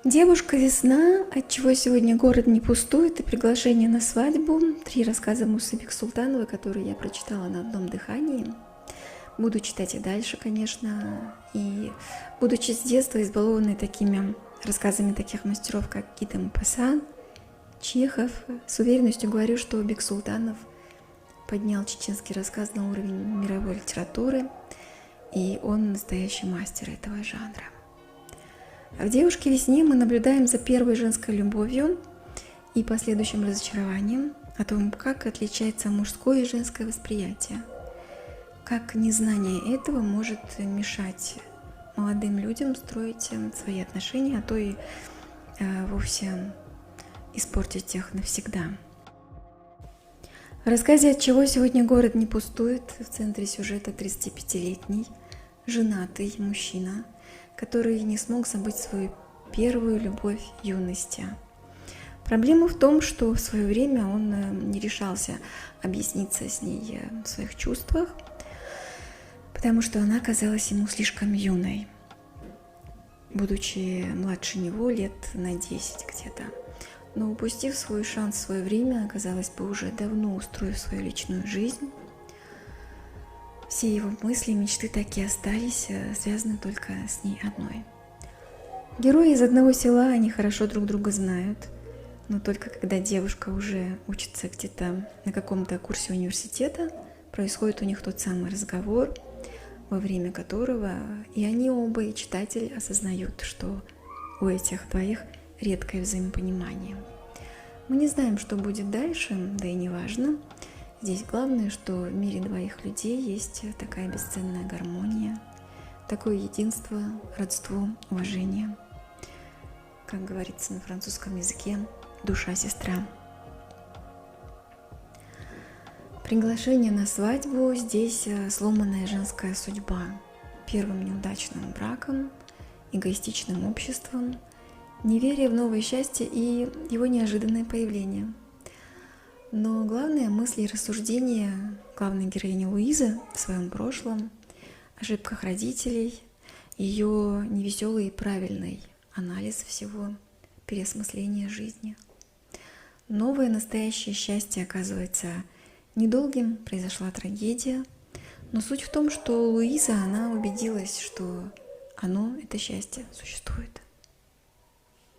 Девушка-весна, отчего сегодня город не пустует, и приглашение на свадьбу. 3 рассказа Мусы Бексултановой, которые я прочитала на одном дыхании. Буду читать и дальше, конечно. И будучи с детства избалованной такими рассказами таких мастеров, как Гита Мопассан, Чехов, с уверенностью говорю, что Бексултанов поднял чеченский рассказ на уровень мировой литературы, и он настоящий мастер этого жанра. В «Девушке-весне» мы наблюдаем за первой женской любовью и последующим разочарованием, о том, как отличается мужское и женское восприятие, как незнание этого может мешать молодым людям строить свои отношения, а то и вовсе испортить их навсегда. В рассказе «Отчего сегодня город не пустует» в центре сюжета 35-летний женатый мужчина, который не смог забыть свою первую любовь юности. Проблема в том, что в свое время он не решался объясниться с ней в своих чувствах, потому что она казалась ему слишком юной, будучи младше него лет на 10 где-то. Но упустив свой шанс в свое время, казалось бы, уже давно устроив свою личную жизнь, все его мысли и мечты так и остались связаны только с ней одной. Герои из одного села, они хорошо друг друга знают, но только когда девушка уже учится где-то на каком-то курсе университета, происходит у них тот самый разговор, во время которого и они оба, и читатель осознают, что у этих двоих редкое взаимопонимание. Мы не знаем, что будет дальше, да и не важно. Здесь главное, что в мире двоих людей есть такая бесценная гармония, такое единство, родство, уважение. Как говорится на французском языке, душа-сестра. Приглашение на свадьбу, здесь сломанная женская судьба, первым неудачным браком, эгоистичным обществом, неверие в новое счастье и его неожиданное появление. Но главная мысль и рассуждение главной героини Луизы в своем прошлом, ошибках родителей, ее невеселый и правильный анализ всего, переосмысление жизни. Новое настоящее счастье оказывается недолгим, произошла трагедия, но суть в том, что Луиза, она убедилась, что это счастье, существует.